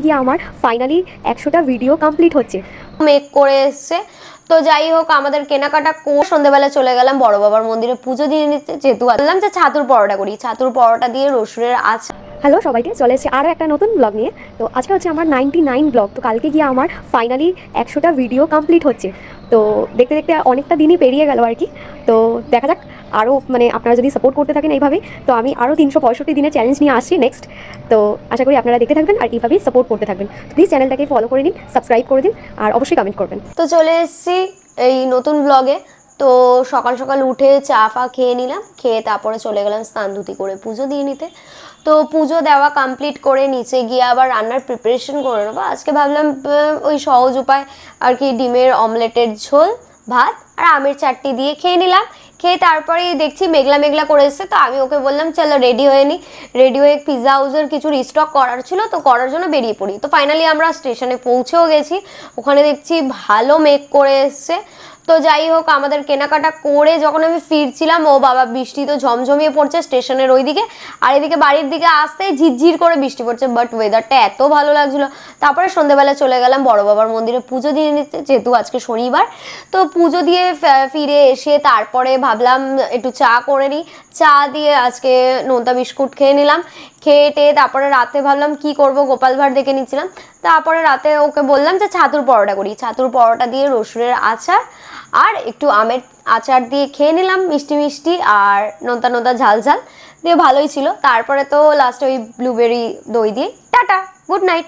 গিয়ে আমার finally 100টা video complete হচ্ছে। মেক করে এসছে। তো যাই হোক, আমাদের কেনাকাটা করে সন্ধ্যেবেলা চলে গেলাম বড় বাবার মন্দিরে পুজো দিয়ে নিতে। যেহেতু বললাম যে ছাতুর পরোটা করি, ছাতুর পরোটা দিয়ে রসুনের আচার। হ্যালো সবাইকে, চলে এসেছে আরও একটা নতুন ব্লগ নিয়ে। তো আজকে হচ্ছে আমার 99 ব্লগ। তো কালকে গিয়ে আমার ফাইনালি 100টা ভিডিও কমপ্লিট হচ্ছে। তো দেখতে দেখতে অনেকটা দিনই পেরিয়ে গেল আর কি। তো দেখা যাক আরও, মানে আপনারা যদি সাপোর্ট করতে থাকেন এইভাবেই, তো আমি আরও 365 দিনের চ্যালেঞ্জ নিয়ে আসছি নেক্সট। তো আশা করি আপনারা দেখতে থাকবেন আর এইভাবেই সাপোর্ট করতে থাকবেন। প্লিজ চ্যানেলটাকে ফলো করে নিন, সাবস্ক্রাইব করে দিন আর অবশ্যই কমেন্ট করবেন। তো চলে এসেছি এই নতুন ব্লগে। তো সকাল সকাল উঠে চা ফা খেয়ে নিলাম, খেয়ে তারপরে চলে গেলাম স্নান ধুতি করে পুজো দিয়ে নিতে। তো পুজো দেওয়া কমপ্লিট করে নিচে গিয়ে আবার রান্নার প্রিপারেশন করে নেবো। আজকে ভাবলাম ওই সহজ উপায় আর কি, ডিমের অমলেটের ঝোল, ভাত আর আমের চাটনি দিয়ে খেয়ে নিলাম। খেয়ে তারপরেই দেখছি মেঘলা মেঘলা করে এসছে। তো আমি ওকে বললাম চলো রেডি হয়ে নিই। রেডি হয়ে পিৎজা হাউসের কিছু রিস্টক করার ছিল, তো করার জন্য বেরিয়ে পড়ি। তো ফাইনালি আমরা স্টেশনে পৌঁছেও গেছি। ওখানে দেখছি ভালো মেঘ করে এসছে। তো যাই হোক, আমাদের কেনাকাটা করে যখন আমি ফিরছিলাম, ও বাবা বৃষ্টি তো ঝমঝমিয়ে পড়ছে স্টেশনের ওইদিকে, আর এদিকে বাড়ির দিকে আসতে ঝিরঝির করে বৃষ্টি পড়ছে। বাট ওয়েদারটা এত ভালো লাগছিল। তারপরে সন্ধ্যেবেলা চলে গেলাম বড় বাবার মন্দিরে পুজো দিয়ে নিতে, যেহেতু আজকে শনিবার। তো পুজো দিয়ে ফিরে এসে তারপরে ভাবলাম একটু চা করে নিই। চা দিয়ে আজকে নোনতা বিস্কুট খেয়ে নিলাম। খেয়ে টেয়ে তারপরে রাতে ভাবলাম কি করব, গোপাল ভাঁড় দেখে নিচ্ছিলাম। তারপরে রাতে ওকে বললাম যে ছাতুর পরোটা করি। ছাতুর পরোটা দিয়ে রসুনের আচার আর একটু আমের আচার দিয়ে খেয়ে নিলাম, মিষ্টি মিষ্টি আর নোনতা নোনতা ঝাল ঝাল দিয়ে, ভালোই ছিল। তারপরে তো লাস্টে ওই ব্লুবেরি দই দিয়ে টাটা, গুড নাইট।